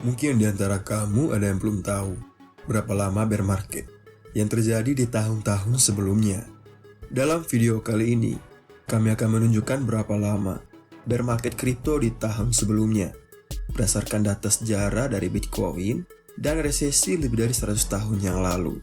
Mungkin di antara kamu ada yang belum tahu berapa lama bear market yang terjadi di tahun-tahun sebelumnya. Dalam video kali ini, kami akan menunjukkan berapa lama bear market kripto di tahun sebelumnya, berdasarkan data sejarah dari Bitcoin dan resesi lebih dari 100 tahun yang lalu.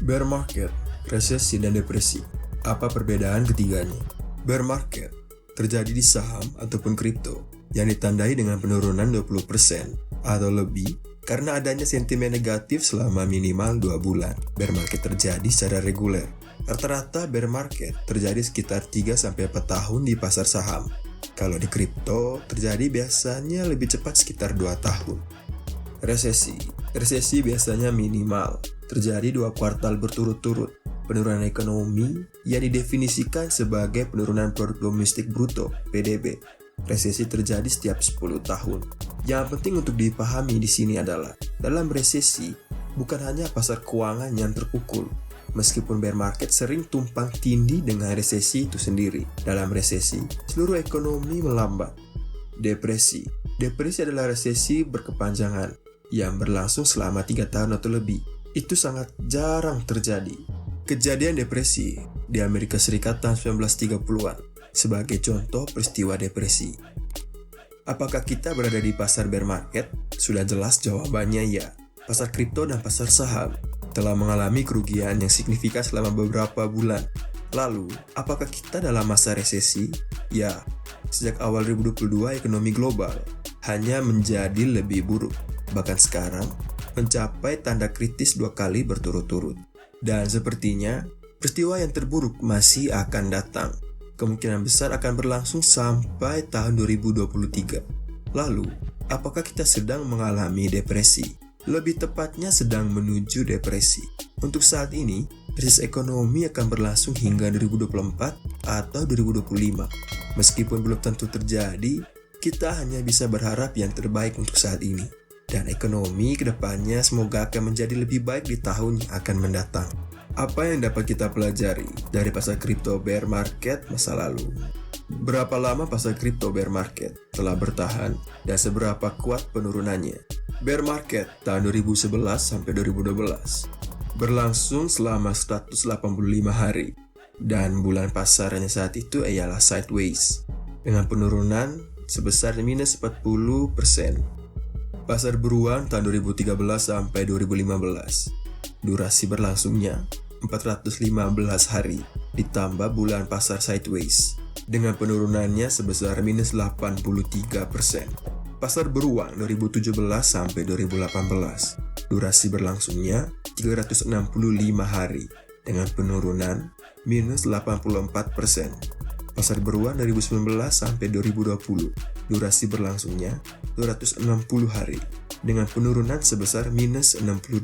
Bear market, resesi, dan depresi. Apa perbedaan ketiganya? Bear market terjadi di saham ataupun kripto yang ditandai dengan penurunan 20% atau lebih karena adanya sentimen negatif selama minimal 2 bulan. Bear market terjadi secara reguler. Rata-rata bear market terjadi sekitar 3-4 tahun di pasar saham. Kalau di kripto terjadi biasanya lebih cepat sekitar 2 tahun. Resesi biasanya minimal terjadi 2 kuartal berturut-turut. Penurunan ekonomi yang didefinisikan sebagai penurunan produk domestik bruto (PDB). Resesi terjadi setiap 10 tahun. Yang penting untuk dipahami di sini adalah, dalam resesi bukan hanya pasar keuangan yang terpukul. Meskipun bear market sering tumpang tindih dengan resesi itu sendiri. Dalam resesi, seluruh ekonomi melambat. Depresi adalah resesi berkepanjangan yang berlangsung selama 3 tahun atau lebih. Itu sangat jarang terjadi. Kejadian depresi di Amerika Serikat tahun 1930-an sebagai contoh peristiwa depresi. Apakah kita berada di pasar bear market? Sudah jelas jawabannya ya. Pasar kripto dan pasar saham telah mengalami kerugian yang signifikan selama beberapa bulan. Lalu, apakah kita dalam masa resesi? Ya, sejak awal 2022 ekonomi global hanya menjadi lebih buruk. Bahkan sekarang, mencapai tanda kritis 2 kali berturut-turut. Dan sepertinya, peristiwa yang terburuk masih akan datang. Kemungkinan besar akan berlangsung sampai tahun 2023. Lalu, apakah kita sedang mengalami depresi? Lebih tepatnya sedang menuju depresi. Untuk saat ini, krisis ekonomi akan berlangsung hingga 2024 atau 2025. Meskipun belum tentu terjadi, kita hanya bisa berharap yang terbaik untuk saat ini. Dan ekonomi kedepannya semoga akan menjadi lebih baik di tahun yang akan mendatang. Apa yang dapat kita pelajari dari pasar kripto bear market masa lalu? Berapa lama pasar kripto bear market telah bertahan dan seberapa kuat penurunannya? Bear market tahun 2011 sampai 2012 berlangsung selama 185 hari dan bulan pasarnya saat itu ialah sideways dengan penurunan sebesar minus 40%. Pasar beruang tahun 2013 sampai 2015. Durasi berlangsungnya 415 hari ditambah bulan pasar sideways dengan penurunannya sebesar minus 83%. Pasar beruang 2017 sampai 2018. Durasi berlangsungnya 365 hari dengan penurunan minus 84%. Pasar beruang 2019 sampai 2020. Durasi berlangsungnya 260 hari dengan penurunan sebesar minus 62%.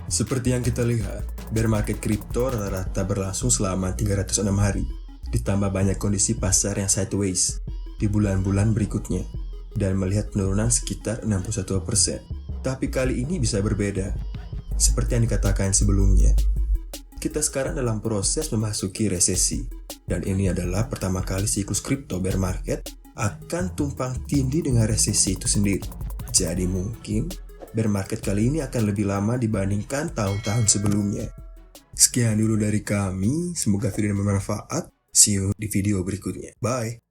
Seperti yang kita lihat, bear market kripto rata-rata berlangsung selama 306 hari, ditambah banyak kondisi pasar yang sideways di bulan-bulan berikutnya, dan melihat penurunan sekitar 61%. Tapi kali ini bisa berbeda. Seperti yang dikatakan sebelumnya, kita sekarang dalam proses memasuki resesi, dan ini adalah pertama kali siklus kripto bear market akan tumpang tindih dengan resesi itu sendiri. Jadi mungkin bear market kali ini akan lebih lama dibandingkan tahun-tahun sebelumnya. Sekian dulu dari kami, semoga video ini bermanfaat. See you di video berikutnya. Bye!